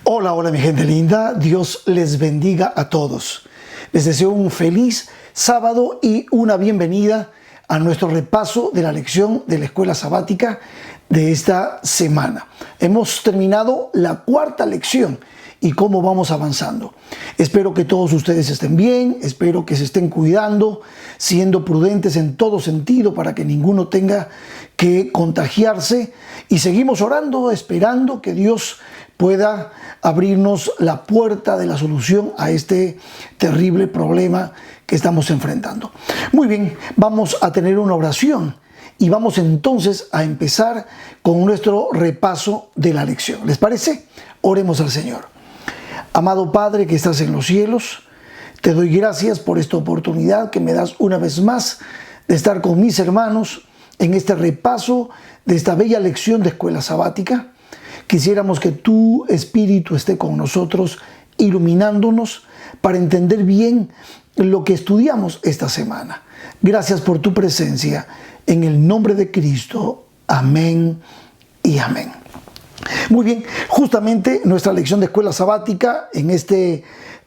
Hola, hola mi gente linda, Dios les bendiga a todos. Les deseo un feliz sábado y una bienvenida a nuestro repaso de la lección de la escuela sabática de esta semana. Hemos terminado la cuarta lección y cómo vamos avanzando. Espero que todos ustedes estén bien, espero que se estén cuidando, siendo prudentes en todo sentido para que ninguno tenga que contagiarse, y seguimos orando, esperando que Dios pueda abrirnos la puerta de la solución a este terrible problema que estamos enfrentando. Muy bien, vamos a tener una oración y vamos entonces a empezar con nuestro repaso de la lección. ¿Les parece? Oremos al Señor. Amado Padre que estás en los cielos, te doy gracias por esta oportunidad que me das una vez más de estar con mis hermanos en este repaso de esta bella lección de escuela sabática. Quisiéramos que tu Espíritu esté con nosotros, iluminándonos para entender bien lo que estudiamos esta semana. Gracias por tu presencia. En el nombre de Cristo. Amén y amén. Muy bien, justamente nuestra lección de escuela sabática en este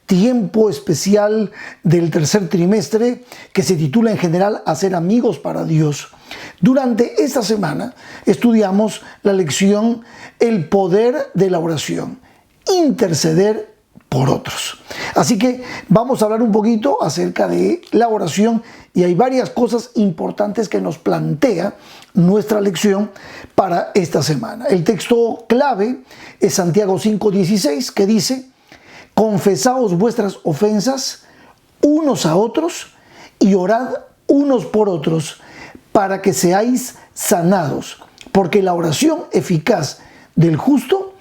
tiempo especial del tercer trimestre, que se titula en general Hacer amigos para Dios. Durante esta semana estudiamos la lección El poder de la oración, interceder por otros. Así que vamos a hablar un poquito acerca de la oración, y hay varias cosas importantes que nos plantea nuestra lección para esta semana. El texto clave es Santiago 5:16, que dice: confesaos vuestras ofensas unos a otros y orad unos por otros para que seáis sanados, porque la oración eficaz del justo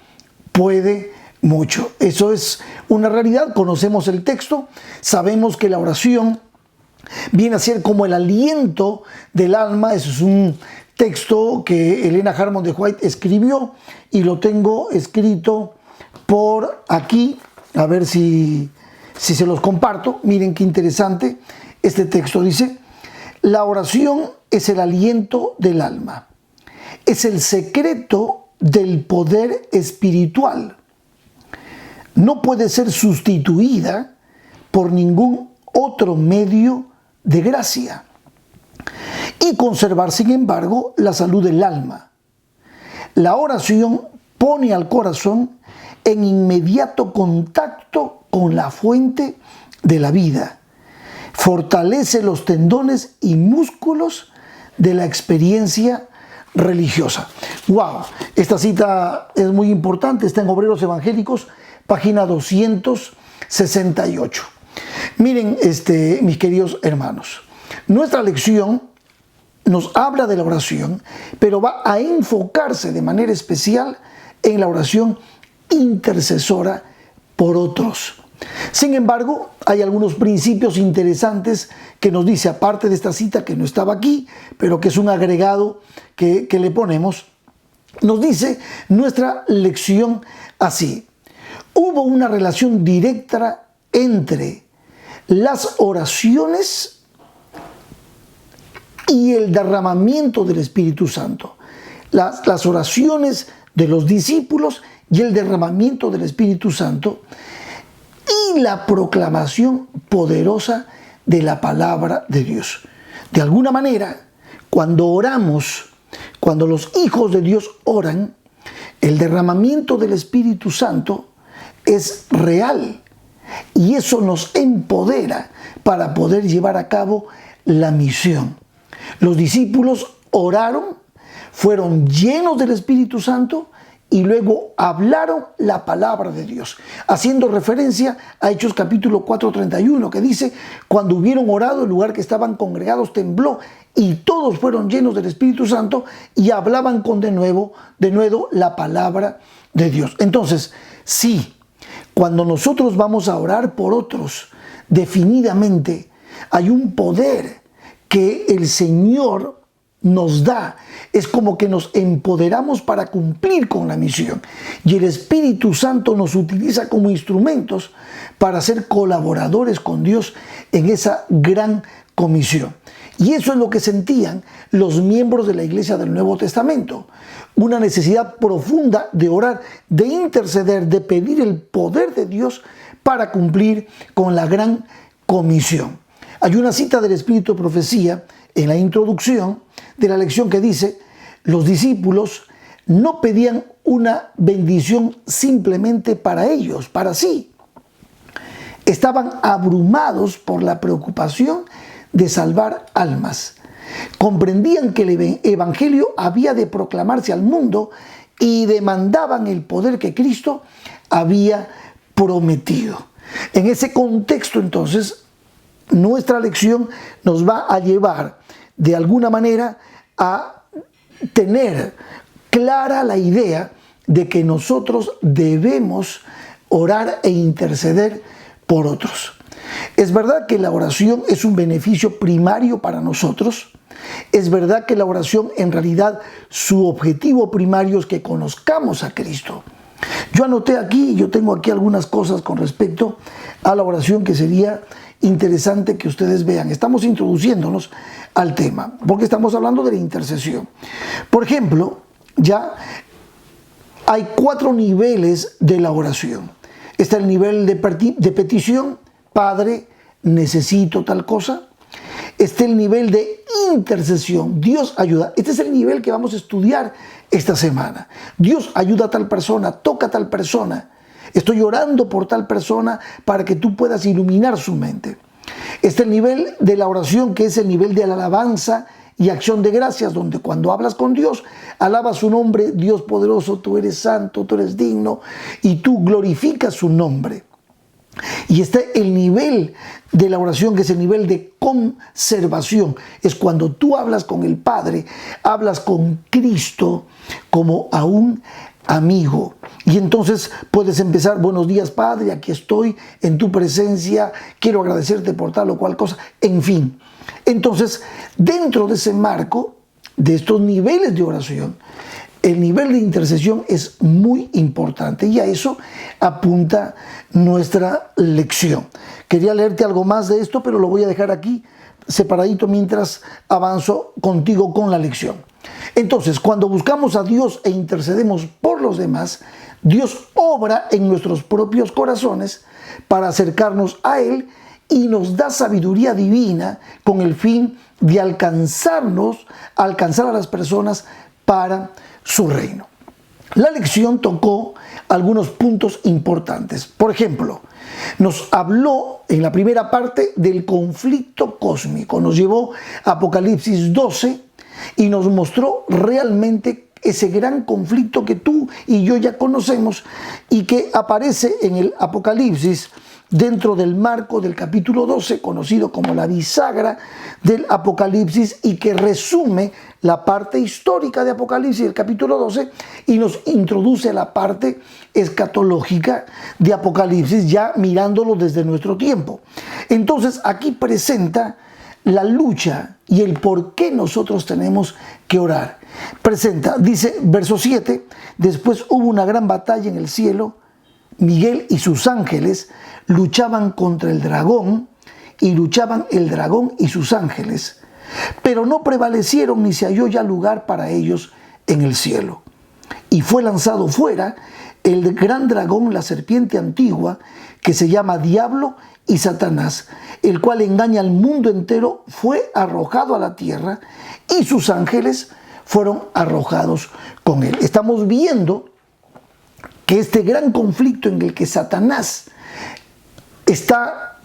puede mucho. Eso es una realidad. Conocemos el texto, sabemos que la oración viene a ser como el aliento del alma. Eso es un texto que Elena Harmon de White escribió y lo tengo escrito por aquí. A ver si se los comparto. Miren qué interesante. Este texto dice: la oración es el aliento del alma. Es el secreto del poder espiritual. No puede ser sustituida por ningún otro medio de gracia. Y conservar, sin embargo, la salud del alma. La oración pone al corazón en inmediato contacto con la fuente de la vida. Fortalece los tendones y músculos de la experiencia religiosa. ¡Wow! Esta cita es muy importante, está en Obreros Evangélicos, página 268. Miren, mis queridos hermanos, nuestra lección nos habla de la oración, pero va a enfocarse de manera especial en la oración intercesora por otros. Sin embargo, hay algunos principios interesantes que nos dice, aparte de esta cita que no estaba aquí, pero que es un agregado que le ponemos. Nos dice nuestra lección así: hubo una relación directa entre las oraciones y el derramamiento del Espíritu Santo. Las oraciones de los discípulos y el derramamiento del Espíritu Santo, y la proclamación poderosa de la palabra de Dios. De alguna manera, cuando oramos, cuando los hijos de Dios oran, el derramamiento del Espíritu Santo es real, y eso nos empodera para poder llevar a cabo la misión. Los discípulos oraron, fueron llenos del Espíritu Santo y luego hablaron la palabra de Dios, haciendo referencia a Hechos capítulo 4:31, que dice: cuando hubieron orado, el lugar que estaban congregados tembló y todos fueron llenos del Espíritu Santo y hablaban con de nuevo la palabra de Dios. Entonces, sí, cuando nosotros vamos a orar por otros, definidamente hay un poder que el Señor nos da. Es como que nos empoderamos para cumplir con la misión, y el Espíritu Santo nos utiliza como instrumentos para ser colaboradores con Dios en esa gran comisión. Y eso es lo que sentían los miembros de la iglesia del Nuevo Testamento. Una necesidad profunda de orar, de interceder, de pedir el poder de Dios para cumplir con la gran comisión. Hay una cita del Espíritu de Profecía en la introducción de la lección que dice: los discípulos no pedían una bendición simplemente para ellos, para sí. Estaban abrumados por la preocupación de salvar almas. Comprendían que el evangelio había de proclamarse al mundo y demandaban el poder que Cristo había prometido. En ese contexto, entonces, nuestra lección nos va a llevar de alguna manera a tener clara la idea de que nosotros debemos orar e interceder por otros. Es verdad que la oración es un beneficio primario para nosotros. Es verdad que la oración, en realidad, su objetivo primario es que conozcamos a Cristo. Yo anoté aquí, yo tengo aquí algunas cosas con respecto a la oración que sería interesante que ustedes vean. Estamos introduciéndonos al tema, porque estamos hablando de la intercesión. Por ejemplo, ya hay 4 niveles de la oración. Está el nivel de petición: Padre, necesito tal cosa. Está el nivel de intercesión: Dios ayuda. Este es el nivel que vamos a estudiar esta semana. Dios ayuda a tal persona, toca a tal persona. Estoy orando por tal persona para que tú puedas iluminar su mente. Está el nivel de la oración, que es el nivel de la alabanza y acción de gracias, donde cuando hablas con Dios, alabas su nombre: Dios poderoso, tú eres santo, tú eres digno, y tú glorificas su nombre. Y está el nivel de la oración, que es el nivel de conservación. Es cuando tú hablas con el Padre, hablas con Cristo como a un amigo. Y entonces puedes empezar: buenos días, Padre, aquí estoy en tu presencia, quiero agradecerte por tal o cual cosa, en fin. Entonces, dentro de ese marco, de estos niveles de oración, el nivel de intercesión es muy importante, y a eso apunta nuestra lección. Quería leerte algo más de esto, pero lo voy a dejar aquí separadito mientras avanzo contigo con la lección. Entonces, cuando buscamos a Dios e intercedemos por los demás, Dios obra en nuestros propios corazones para acercarnos a Él y nos da sabiduría divina con el fin de alcanzar a las personas para su reino. La lección tocó algunos puntos importantes. Por ejemplo, nos habló en la primera parte del conflicto cósmico. Nos llevó a Apocalipsis 12 y nos mostró realmente ese gran conflicto que tú y yo ya conocemos y que aparece en el Apocalipsis dentro del marco del capítulo 12, conocido como la bisagra del Apocalipsis, y que resume la parte histórica de Apocalipsis del capítulo 12 y nos introduce la parte escatológica de Apocalipsis, ya mirándolo desde nuestro tiempo. Entonces, aquí presenta la lucha y el por qué nosotros tenemos que orar. Presenta, dice, verso 7, después hubo una gran batalla en el cielo. Miguel y sus ángeles luchaban contra el dragón, y luchaban el dragón y sus ángeles, pero no prevalecieron, ni se halló ya lugar para ellos en el cielo. Y fue lanzado fuera el gran dragón, la serpiente antigua, que se llama Diablo y Satanás, el cual engaña al mundo entero. Fue arrojado a la tierra y sus ángeles fueron arrojados con él. Estamos viendo que este gran conflicto en el que Satanás está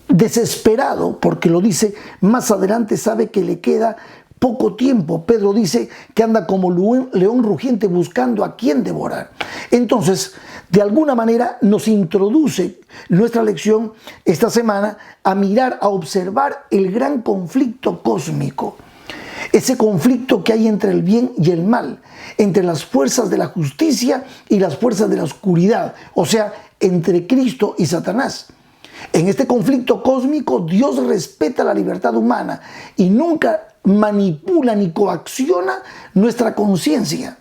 desesperado, porque lo dice más adelante, sabe que le queda poco tiempo. Pedro dice que anda como león rugiente buscando a quien devorar. Entonces, de alguna manera nos introduce nuestra lección esta semana a mirar, a observar el gran conflicto cósmico. Ese conflicto que hay entre el bien y el mal, entre las fuerzas de la justicia y las fuerzas de la oscuridad, o sea, entre Cristo y Satanás. En este conflicto cósmico, Dios respeta la libertad humana y nunca manipula ni coacciona nuestra conciencia.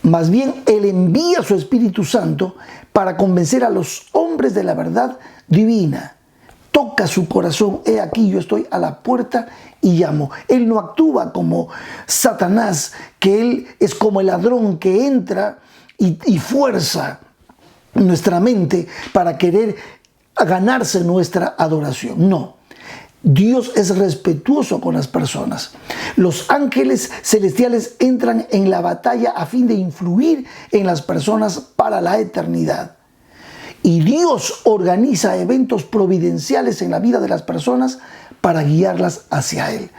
Más bien, Él envía su Espíritu Santo para convencer a los hombres de la verdad divina. toca su corazón. He aquí, yo estoy a la puerta y llamo. Él no actúa como Satanás, que él es como el ladrón que entra y fuerza nuestra mente para querer ganarse nuestra adoración. No. Dios es respetuoso con las personas. Los ángeles celestiales entran en la batalla a fin de influir en las personas para la eternidad. Y Dios organiza eventos providenciales en la vida de las personas para guiarlas hacia Él.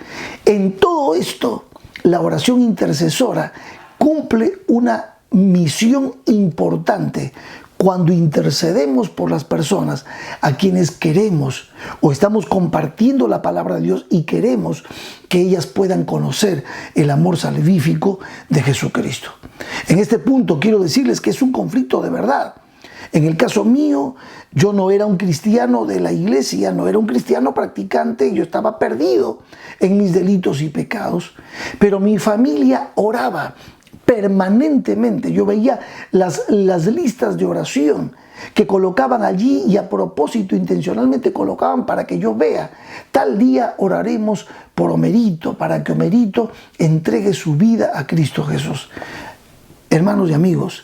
En todo esto, la oración intercesora cumple una misión importante cuando intercedemos por las personas a quienes queremos o estamos compartiendo la palabra de Dios y queremos que ellas puedan conocer el amor salvífico de Jesucristo. En este punto quiero decirles que es un conflicto de verdad. En el caso mío, yo no era un cristiano de la iglesia, no era un cristiano practicante, yo estaba perdido en mis delitos y pecados, pero mi familia oraba permanentemente. Yo veía las listas de oración que colocaban allí y a propósito intencionalmente colocaban para que yo vea, tal día oraremos por Homerito, para que Homerito entregue su vida a Cristo Jesús. Hermanos y amigos,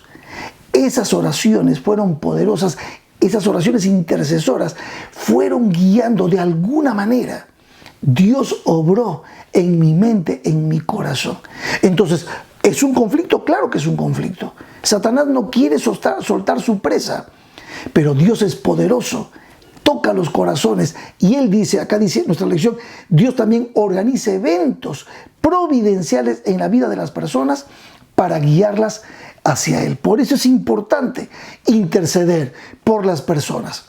esas oraciones fueron poderosas, esas oraciones intercesoras fueron guiando de alguna manera. Dios obró en mi mente, en mi corazón. Entonces, ¿es un conflicto? Claro que es un conflicto. Satanás no quiere soltar su presa, pero Dios es poderoso, toca los corazones y Él dice, acá dice nuestra lección, Dios también organiza eventos providenciales en la vida de las personas para guiarlas hacia Él. Por eso es importante interceder por las personas.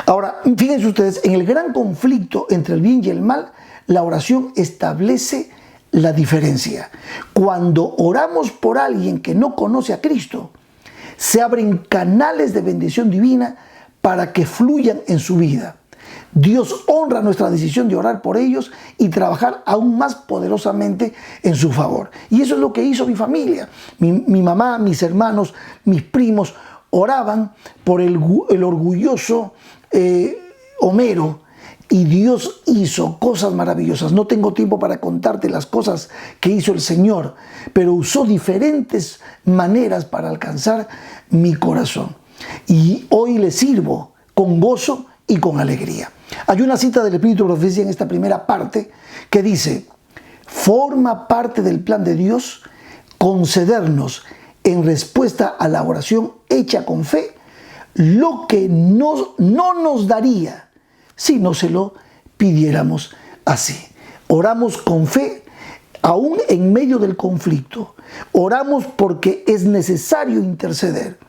Ahora, fíjense ustedes, en el gran conflicto entre el bien y el mal, la oración establece la diferencia. Cuando oramos por alguien que no conoce a Cristo, se abren canales de bendición divina para que fluyan en su vida. Dios honra nuestra decisión de orar por ellos y trabajar aún más poderosamente en su favor. Y eso es lo que hizo mi familia. Mi mamá, mis hermanos, mis primos oraban por el orgulloso Homero. Y Dios hizo cosas maravillosas. No tengo tiempo para contarte las cosas que hizo el Señor, pero usó diferentes maneras para alcanzar mi corazón. Y hoy le sirvo con gozo y con alegría. Hay una cita del Espíritu de Profecía en esta primera parte que dice: forma parte del plan de Dios concedernos en respuesta a la oración hecha con fe lo que no nos daría si no se lo pidiéramos así. Oramos con fe, aún en medio del conflicto. Oramos porque es necesario interceder.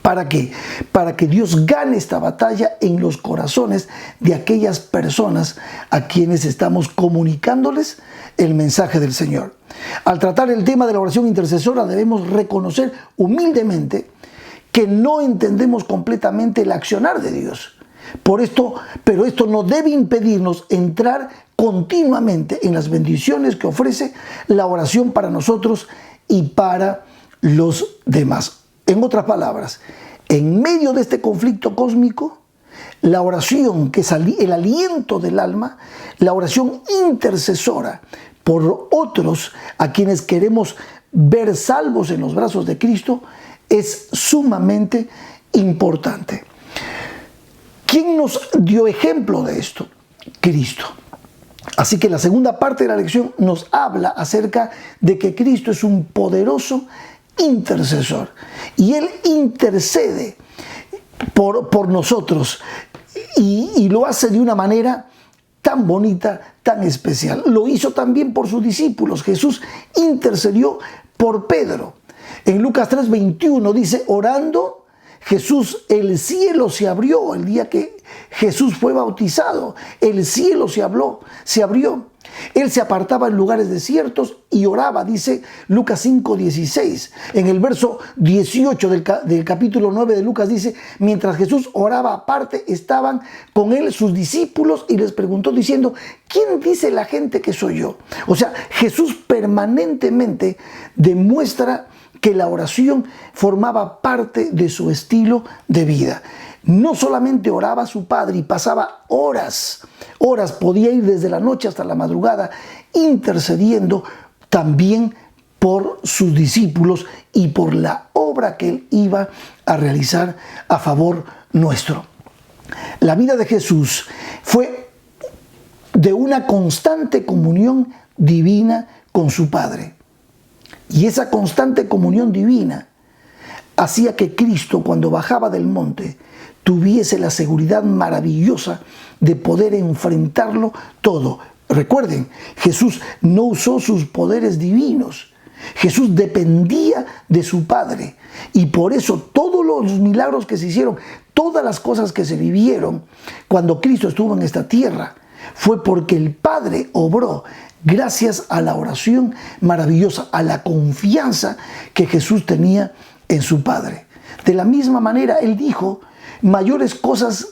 ¿Para qué? Para que Dios gane esta batalla en los corazones de aquellas personas a quienes estamos comunicándoles el mensaje del Señor. Al tratar el tema de la oración intercesora, debemos reconocer humildemente que no entendemos completamente el accionar de Dios. Pero esto no debe impedirnos entrar continuamente en las bendiciones que ofrece la oración para nosotros y para los demás. En otras palabras, en medio de este conflicto cósmico, la oración, que es el aliento del alma, la oración intercesora por otros a quienes queremos ver salvos en los brazos de Cristo, es sumamente importante. ¿Quién nos dio ejemplo de esto? Cristo. Así que la segunda parte de la lección nos habla acerca de que Cristo es un poderoso intercesor y Él intercede por nosotros y lo hace de una manera tan bonita, tan especial. Lo hizo también por sus discípulos. Jesús intercedió por Pedro. En Lucas 3:21 dice: orando Jesús, el cielo se abrió el día que Jesús fue bautizado. El cielo se abrió. Él se apartaba en lugares desiertos y oraba, dice Lucas 5:16. En el verso 18 del capítulo 9 de Lucas dice: mientras Jesús oraba aparte, estaban con él sus discípulos y les preguntó diciendo: ¿quién dice la gente que soy yo? O sea, Jesús permanentemente demuestra que la oración formaba parte de su estilo de vida. no solamente oraba a su Padre y pasaba horas, podía ir desde la noche hasta la madrugada intercediendo también por sus discípulos y por la obra que Él iba a realizar a favor nuestro. La vida de Jesús fue de una constante comunión divina con su Padre. Y esa constante comunión divina hacía que Cristo, cuando bajaba del monte, tuviese la seguridad maravillosa de poder enfrentarlo todo. Recuerden, Jesús no usó sus poderes divinos. Jesús dependía de su Padre. Y por eso todos los milagros que se hicieron, todas las cosas que se vivieron cuando Cristo estuvo en esta tierra, fue porque el Padre obró gracias a la oración maravillosa, a la confianza que Jesús tenía en su Padre. De la misma manera, Él dijo, mayores cosas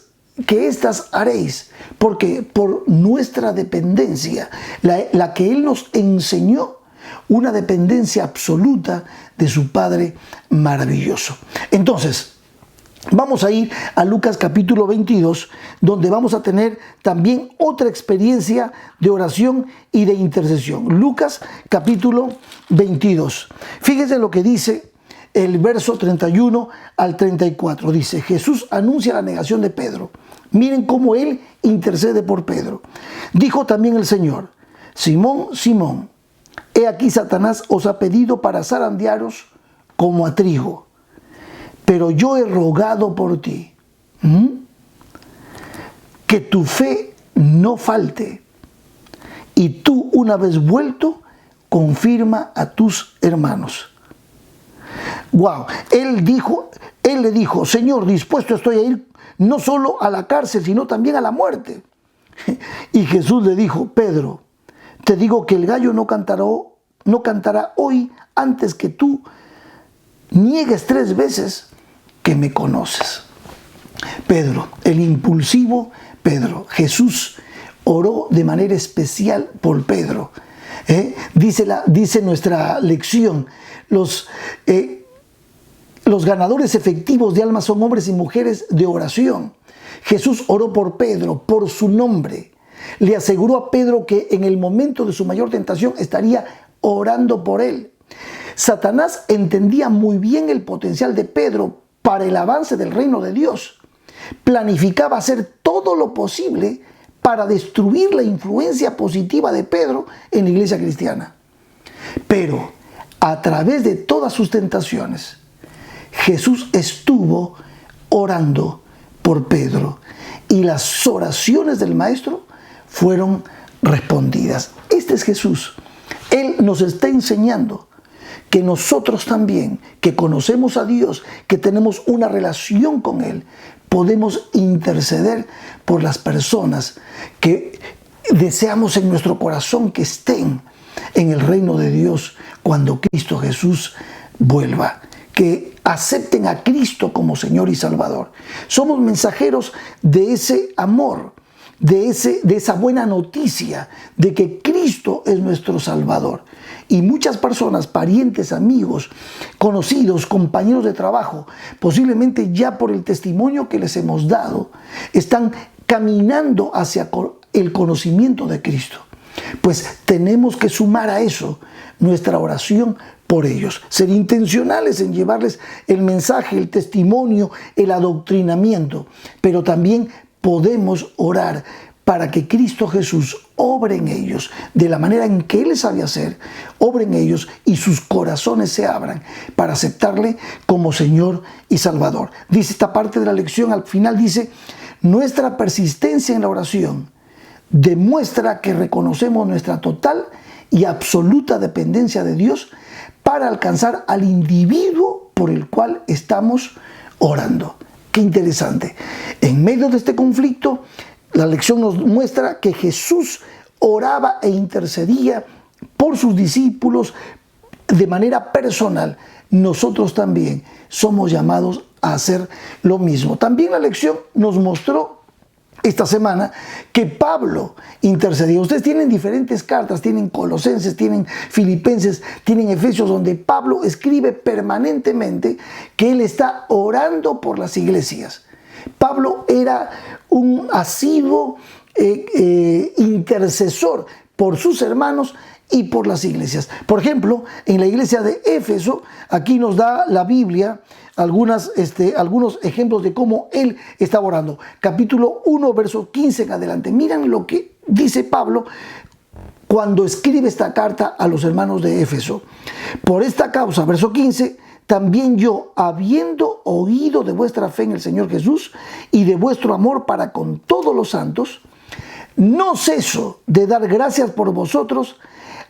que estas haréis, porque por nuestra dependencia, la que Él nos enseñó, una dependencia absoluta de su Padre maravilloso. Entonces, vamos a ir a Lucas capítulo 22, donde vamos a tener también otra experiencia de oración y de intercesión. Lucas capítulo 22. Fíjense lo que dice el verso 31 al 34. Dice, Jesús anuncia la negación de Pedro. Miren cómo Él intercede por Pedro. Dijo también el Señor, Simón, Simón, he aquí Satanás os ha pedido para zarandearos como a trigo. Pero yo he rogado por ti, que tu fe no falte. Y tú, una vez vuelto, confirma a tus hermanos. Wow, él le dijo, Señor, dispuesto estoy a ir no solo a la cárcel, sino también a la muerte. Y Jesús le dijo, Pedro, te digo que el gallo no cantará hoy antes que tú niegues 3 veces que me conoces. Pedro, el impulsivo Jesús oró de manera especial por Pedro. Dice nuestra lección, los ganadores efectivos de almas son hombres y mujeres de oración. Jesús oró por Pedro, por su nombre. Le aseguró a Pedro que en el momento de su mayor tentación estaría orando por él. Satanás entendía muy bien el potencial de Pedro para el avance del reino de Dios. Planificaba hacer todo lo posible para destruir la influencia positiva de Pedro en la iglesia cristiana. Pero a través de todas sus tentaciones, Jesús estuvo orando por Pedro y las oraciones del Maestro fueron respondidas. Este es Jesús. Él nos está enseñando que nosotros también, que conocemos a Dios, que tenemos una relación con Él, podemos interceder por las personas que deseamos en nuestro corazón que estén en el reino de Dios cuando Cristo Jesús vuelva, que acepten a Cristo como Señor y Salvador. Somos mensajeros de ese amor, de esa buena noticia de que Cristo es nuestro Salvador. Y muchas personas, parientes, amigos, conocidos, compañeros de trabajo, posiblemente ya por el testimonio que les hemos dado, están caminando hacia el conocimiento de Cristo. Pues tenemos que sumar a eso nuestra oración por ellos, ser intencionales en llevarles el mensaje, el testimonio, el adoctrinamiento, pero también podemos orar para que Cristo Jesús obre en ellos de la manera en que Él sabe hacer, obre en ellos y sus corazones se abran para aceptarle como Señor y Salvador. Dice esta parte de la lección, al final dice, nuestra persistencia en la oración demuestra que reconocemos nuestra total y absoluta dependencia de Dios para alcanzar al individuo por el cual estamos orando. Qué interesante. En medio de este conflicto, la lección nos muestra que Jesús oraba e intercedía por sus discípulos de manera personal. Nosotros también somos llamados a hacer lo mismo. También la lección nos mostró esta semana que Pablo intercedía. Ustedes tienen diferentes cartas, tienen Colosenses, tienen Filipenses, tienen Efesios, donde Pablo escribe permanentemente que él está orando por las iglesias. Pablo era un asiduo intercesor por sus hermanos y por las iglesias. Por ejemplo, en la iglesia de Éfeso, aquí nos da la Biblia algunos ejemplos de cómo él estaba orando. Capítulo 1, verso 15 en adelante. Miren lo que dice Pablo cuando escribe esta carta a los hermanos de Éfeso. Por esta causa, verso 15, también yo, habiendo oído de vuestra fe en el Señor Jesús y de vuestro amor para con todos los santos, no ceso de dar gracias por vosotros,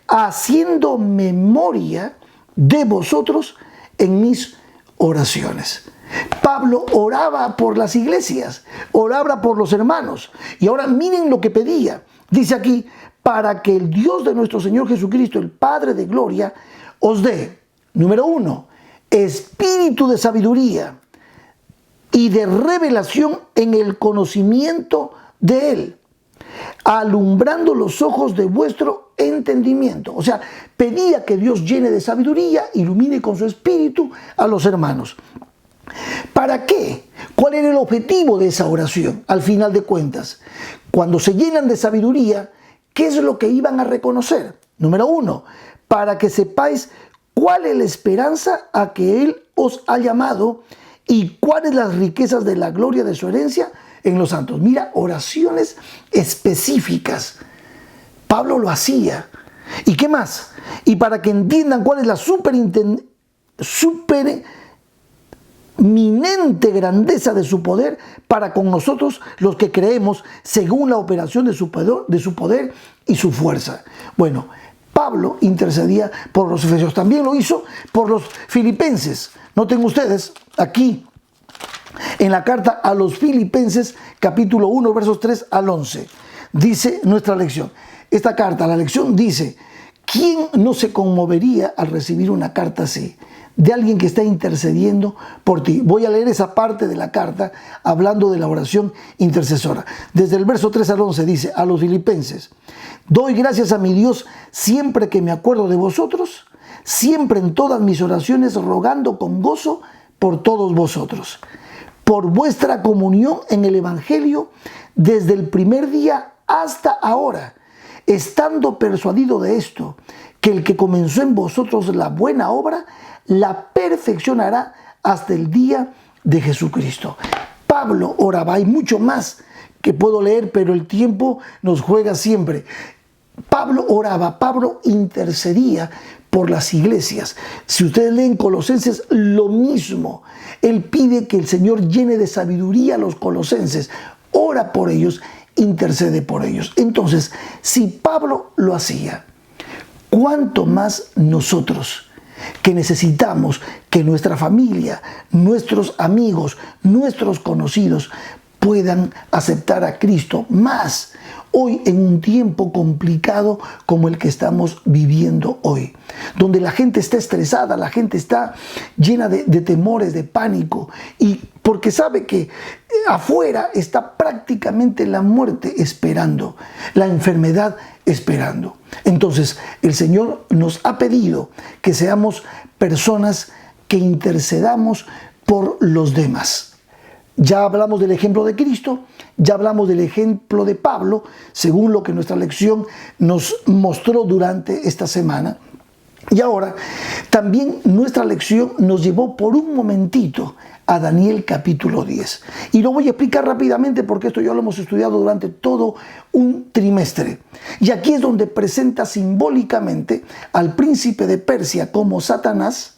haciendo memoria de vosotros en mis oraciones. Pablo oraba por las iglesias, oraba por los hermanos. Y ahora miren lo que pedía. Dice aquí, para que el Dios de nuestro Señor Jesucristo, el Padre de gloria, os dé, número 1, espíritu de sabiduría y de revelación en el conocimiento de Él, alumbrando los ojos de vuestro entendimiento. O sea, pedía que Dios llene de sabiduría, ilumine con su espíritu a los hermanos. ¿Para qué? ¿Cuál era el objetivo de esa oración? Al final de cuentas, cuando se llenan de sabiduría, ¿qué es lo que iban a reconocer? Número 1, para que sepáis cuál es la esperanza a que Él os ha llamado y cuáles las riquezas de la gloria de su herencia en los santos. Mira, oraciones específicas. Pablo lo hacía. ¿Y qué más? Y para que entiendan cuál es la supereminente grandeza de su poder para con nosotros los que creemos según la operación de su poder y su fuerza. Bueno, Pablo intercedía por los efesios. También lo hizo por los filipenses. Noten ustedes aquí en la carta a los Filipenses, capítulo 1, versos 3 al 11. Dice nuestra lección. Esta carta, la lección dice, ¿quién no se conmovería al recibir una carta así? De alguien que está intercediendo por ti. Voy a leer esa parte de la carta hablando de la oración intercesora. Desde el verso 3 al 11 dice, a los filipenses, doy gracias a mi Dios siempre que me acuerdo de vosotros, siempre en todas mis oraciones rogando con gozo por todos vosotros, por vuestra comunión en el Evangelio desde el primer día hasta ahora, estando persuadido de esto, que el que comenzó en vosotros la buena obra, la perfeccionará hasta el día de Jesucristo. Pablo oraba, hay mucho más que puedo leer, pero el tiempo nos juega siempre. Pablo oraba, Pablo intercedía por las iglesias. Si ustedes leen Colosenses, lo mismo. Él pide que el Señor llene de sabiduría a los colosenses, ora por ellos, intercede por ellos. Entonces, si Pablo lo hacía, ¿cuánto más nosotros, que necesitamos que nuestra familia, nuestros amigos, nuestros conocidos puedan aceptar a Cristo más hoy en un tiempo complicado como el que estamos viviendo hoy, donde la gente está estresada, la gente está llena de temores, de pánico, y porque sabe que afuera está prácticamente la muerte esperando, la enfermedad esperando. Entonces, el Señor nos ha pedido que seamos personas que intercedamos por los demás. Ya hablamos del ejemplo de Cristo, ya hablamos del ejemplo de Pablo, según lo que nuestra lección nos mostró durante esta semana. Y ahora, también nuestra lección nos llevó por un momentito a Daniel capítulo 10. Y lo voy a explicar rápidamente porque esto ya lo hemos estudiado durante todo un trimestre. Y aquí es donde presenta simbólicamente al príncipe de Persia como Satanás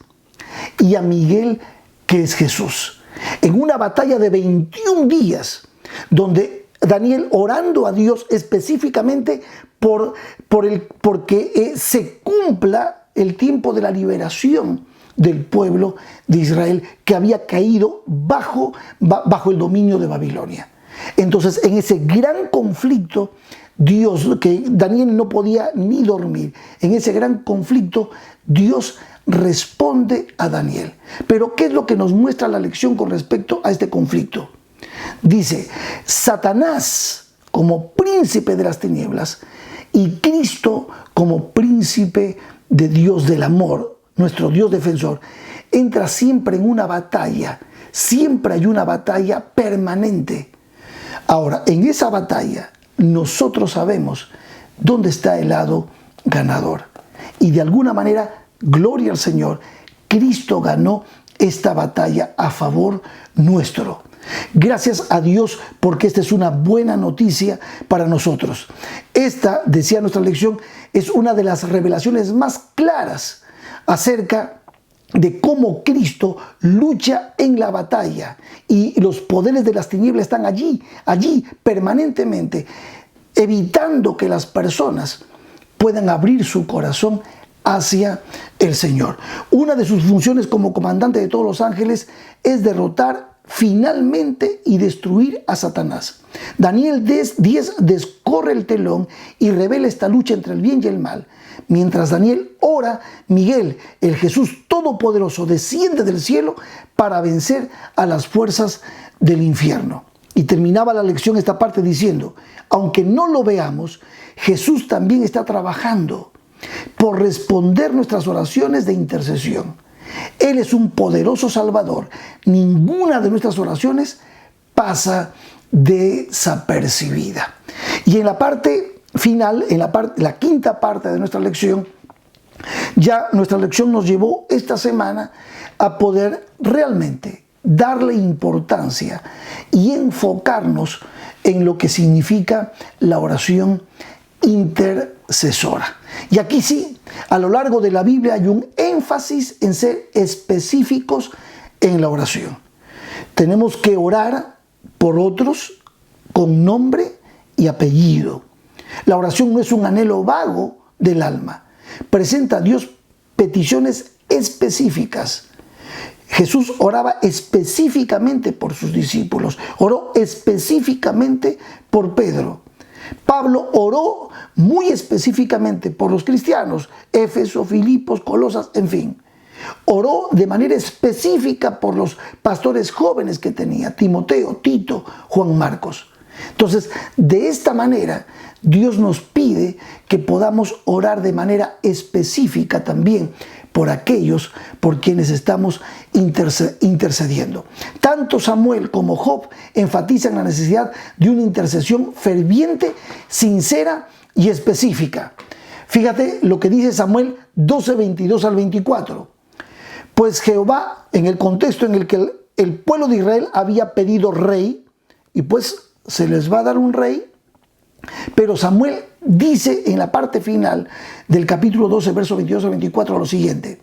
y a Miguel, que es Jesús. En una batalla de 21 días, donde Daniel orando a Dios específicamente porque se cumpla el tiempo de la liberación del pueblo de Israel que había caído bajo el dominio de Babilonia. Entonces, en ese gran conflicto, que Daniel no podía ni dormir, en ese gran conflicto, Dios responde a Daniel. Pero ¿qué es lo que nos muestra la lección con respecto a este conflicto? Dice, Satanás como príncipe de las tinieblas y Cristo como príncipe de Dios del amor, nuestro Dios defensor, entra siempre en una batalla Siempre hay una batalla permanente. Ahora, en esa batalla, nosotros sabemos dónde está el lado ganador. Y de alguna manera, gloria al Señor, Cristo ganó esta batalla a favor nuestro. Gracias a Dios, porque esta es una buena noticia para nosotros. Esta, decía nuestra lección, es una de las revelaciones más claras acerca de cómo Cristo lucha en la batalla y los poderes de las tinieblas están allí permanentemente, evitando que las personas puedan abrir su corazón hacia el Señor. Una de sus funciones como comandante de todos los ángeles es derrotar finalmente y destruir a Satanás. Daniel 10 descorre el telón y revela esta lucha entre el bien y el mal. Mientras Daniel ora, Miguel, el Jesús Todopoderoso, desciende del cielo para vencer a las fuerzas del infierno. Y terminaba la lección esta parte diciendo, aunque no lo veamos, Jesús también está trabajando por responder nuestras oraciones de intercesión. Él es un poderoso Salvador. Ninguna de nuestras oraciones pasa desapercibida. Y en la parte final, la quinta parte de nuestra lección, ya nuestra lección nos llevó esta semana a poder realmente darle importancia y enfocarnos en lo que significa la oración intercesora. Y aquí sí, a lo largo de la Biblia hay un énfasis en ser específicos en la oración. Tenemos que orar por otros con nombre y apellido. La oración no es un anhelo vago del alma. Presenta a Dios peticiones específicas. Jesús oraba específicamente por sus discípulos, oró específicamente por Pedro. Pablo oró muy específicamente por los cristianos, Éfeso, Filipos, Colosas, en fin. Oró de manera específica por los pastores jóvenes que tenía, Timoteo, Tito, Juan Marcos. Entonces, de esta manera, Dios nos pide que podamos orar de manera específica también por aquellos por quienes estamos intercediendo. Tanto Samuel como Job enfatizan la necesidad de una intercesión ferviente, sincera y específica. Fíjate lo que dice Samuel 12, 22 al 24. Pues Jehová, en el contexto en el que el pueblo de Israel había pedido rey, y pues se les va a dar un rey, pero Samuel dice en la parte final del capítulo 12, versos 22 al 24 lo siguiente: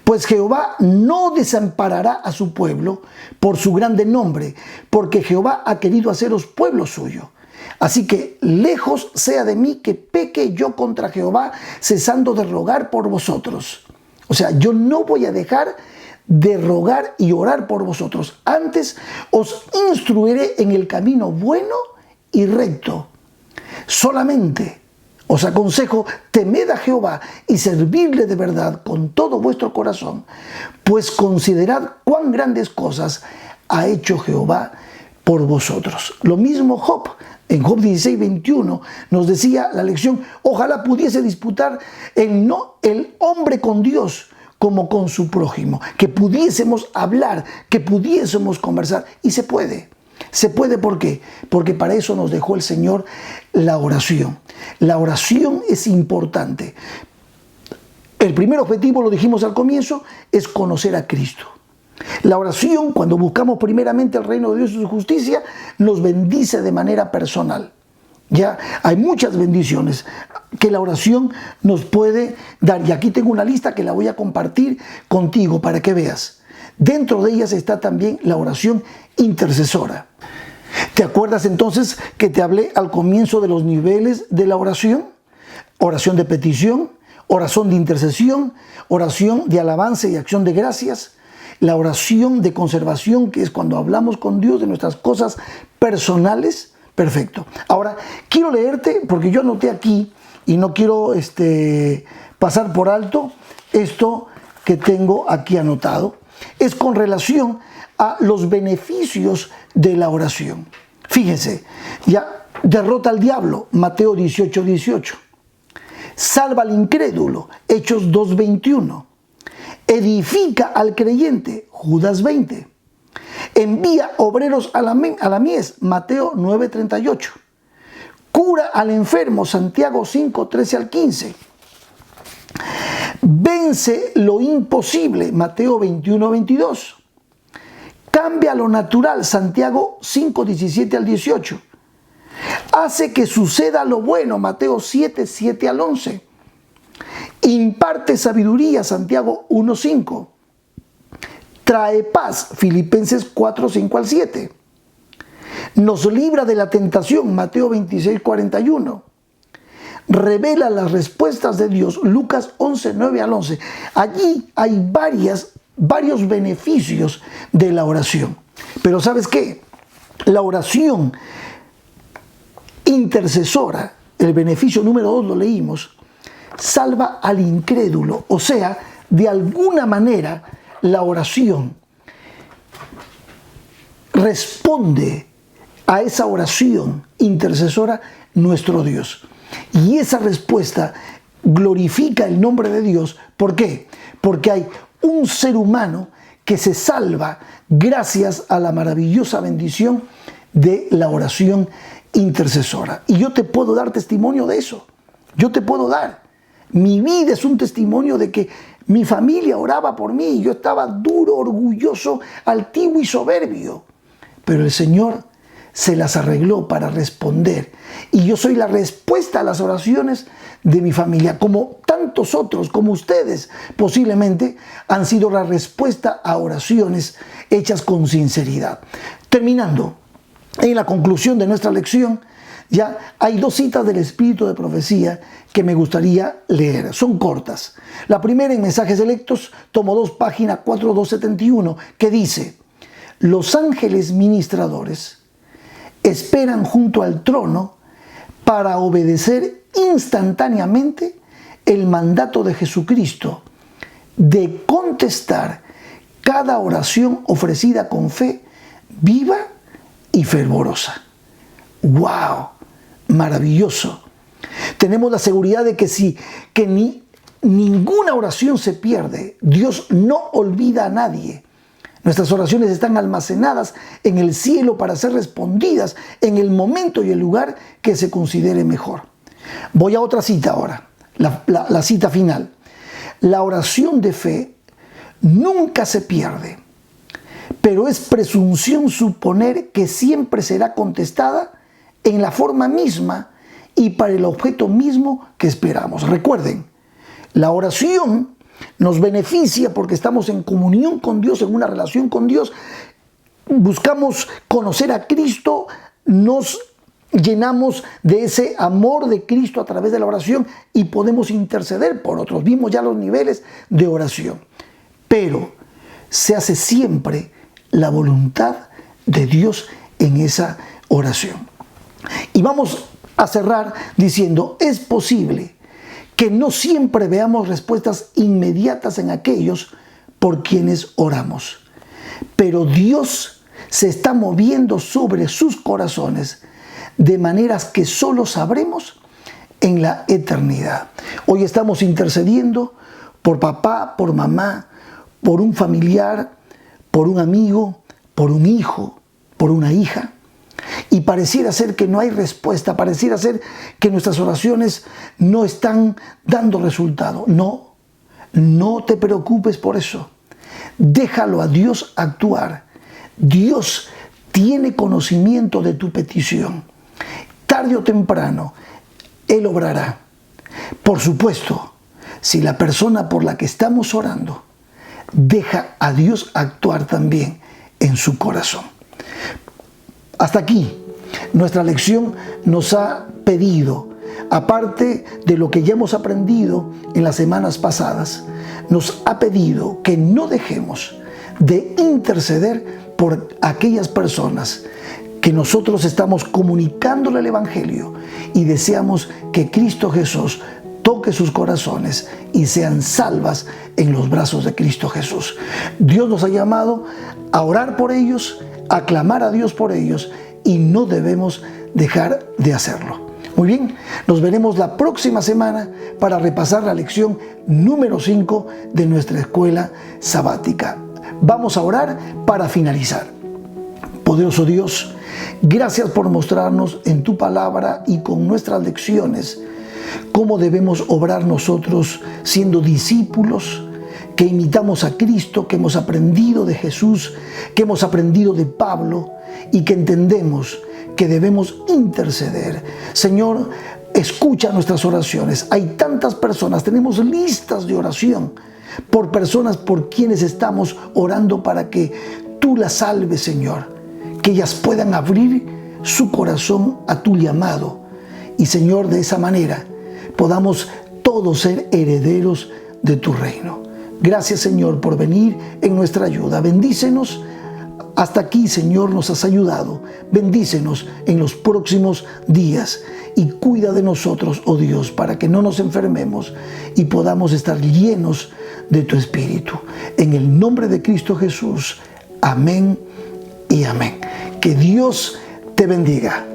pues Jehová no desamparará a su pueblo por su grande nombre, porque Jehová ha querido haceros pueblo suyo. Así que lejos sea de mí que peque yo contra Jehová, cesando de rogar por vosotros. O sea, yo no voy a dejar de rogar y orar por vosotros. Antes os instruiré en el camino bueno y recto. Solamente os aconsejo, temed a Jehová y servidle de verdad con todo vuestro corazón, pues considerad cuán grandes cosas ha hecho Jehová por vosotros. Lo mismo Job. En Job 16, 21 nos decía la lección, ojalá pudiese disputar el hombre con Dios como con su prójimo, que pudiésemos hablar, que pudiésemos conversar, y se puede. Se puede, ¿por qué? Porque para eso nos dejó el Señor la oración. La oración es importante. El primer objetivo, lo dijimos al comienzo, es conocer a Cristo. La oración, cuando buscamos primeramente el reino de Dios y su justicia, nos bendice de manera personal. Ya hay muchas bendiciones que la oración nos puede dar. Y aquí tengo una lista que la voy a compartir contigo para que veas. Dentro de ellas está también la oración intercesora. ¿Te acuerdas entonces que te hablé al comienzo de los niveles de la oración? Oración de petición, oración de intercesión, oración de alabanza y acción de gracias, la oración de conservación, que es cuando hablamos con Dios de nuestras cosas personales. Perfecto. Ahora, quiero leerte, porque yo anoté aquí y no quiero pasar por alto esto que tengo aquí anotado. Es con relación a los beneficios de la oración. Fíjense, ya derrota al diablo, Mateo 18, 18. Salva al incrédulo, Hechos 2:21. Edifica al creyente, Judas 20. Envía obreros a la mies, Mateo 9:38. Cura al enfermo, Santiago 5:13 al 15. Vence lo imposible, Mateo 21:22. Cambia lo natural, Santiago 5:17 al 18. Hace que suceda lo bueno, Mateo 7:7 al 11. Imparte sabiduría, Santiago 1:5. Trae paz, Filipenses 4:5 al 7. Nos libra de la tentación, Mateo 26:41. Revela las respuestas de Dios, Lucas 11:9 al 11. Allí hay varios beneficios de la oración. Pero ¿sabes qué? La oración intercesora, el beneficio número 2 lo leímos, salva al incrédulo. O sea, de alguna manera la oración responde a esa oración intercesora nuestro Dios. Y esa respuesta glorifica el nombre de Dios. ¿Por qué? Porque hay un ser humano que se salva gracias a la maravillosa bendición de la oración intercesora. Y yo te puedo dar testimonio de eso. Yo te puedo dar. Mi vida es un testimonio de que mi familia oraba por mí. Yo estaba duro, orgulloso, altivo y soberbio. Pero el Señor se las arregló para responder. Y yo soy la respuesta a las oraciones de mi familia, como tantos otros, como ustedes, posiblemente han sido la respuesta a oraciones hechas con sinceridad. Terminando, en la conclusión de nuestra lección, ya hay 2 citas del Espíritu de Profecía que me gustaría leer. Son cortas. La primera en Mensajes Selectos, tomo 2, página 4271, que dice: los ángeles ministradores esperan junto al trono para obedecer instantáneamente el mandato de Jesucristo de contestar cada oración ofrecida con fe viva y fervorosa. ¡Wow! Maravilloso. Tenemos la seguridad de que ninguna oración se pierde. Dios no olvida a nadie. Nuestras oraciones están almacenadas en el cielo para ser respondidas en el momento y el lugar que se considere mejor. Voy a otra cita ahora, la cita final. La oración de fe nunca se pierde, pero es presunción suponer que siempre será contestada en la forma misma y para el objeto mismo que esperamos. Recuerden, la oración nos beneficia porque estamos en comunión con Dios, en una relación con Dios. Buscamos conocer a Cristo, nos llenamos de ese amor de Cristo a través de la oración y podemos interceder por otros. Vimos ya los niveles de oración. Pero se hace siempre la voluntad de Dios en esa oración. Y vamos a cerrar diciendo: es posible que no siempre veamos respuestas inmediatas en aquellos por quienes oramos, pero Dios se está moviendo sobre sus corazones de maneras que solo sabremos en la eternidad. Hoy estamos intercediendo por papá, por mamá, por un familiar, por un amigo, por un hijo, por una hija. Y pareciera ser que no hay respuesta, pareciera ser que nuestras oraciones no están dando resultado. No, no te preocupes por eso. Déjalo a Dios actuar. Dios tiene conocimiento de tu petición. Tarde o temprano, Él obrará. Por supuesto, si la persona por la que estamos orando deja a Dios actuar también en su corazón. Hasta aquí, nuestra lección nos ha pedido, aparte de lo que ya hemos aprendido en las semanas pasadas, nos ha pedido que no dejemos de interceder por aquellas personas que nosotros estamos comunicándole el Evangelio y deseamos que Cristo Jesús toque sus corazones y sean salvas en los brazos de Cristo Jesús. Dios nos ha llamado a orar por ellos, a clamar a Dios por ellos, y no debemos dejar de hacerlo. Muy bien, nos veremos la próxima semana para repasar la lección número 5 de nuestra escuela sabática. Vamos a orar para finalizar. Poderoso Dios, gracias por mostrarnos en tu palabra y con nuestras lecciones cómo debemos obrar nosotros siendo discípulos, que imitamos a Cristo, que hemos aprendido de Jesús, que hemos aprendido de Pablo y que entendemos que debemos interceder. Señor, escucha nuestras oraciones. Hay tantas personas, tenemos listas de oración por personas por quienes estamos orando para que tú las salves, Señor, que ellas puedan abrir su corazón a tu llamado y, Señor, de esa manera podamos todos ser herederos de tu reino. Gracias, Señor, por venir en nuestra ayuda. Bendícenos. Hasta aquí, Señor, nos has ayudado. Bendícenos en los próximos días y cuida de nosotros, oh Dios, para que no nos enfermemos y podamos estar llenos de tu Espíritu. En el nombre de Cristo Jesús. Amén y amén. Que Dios te bendiga.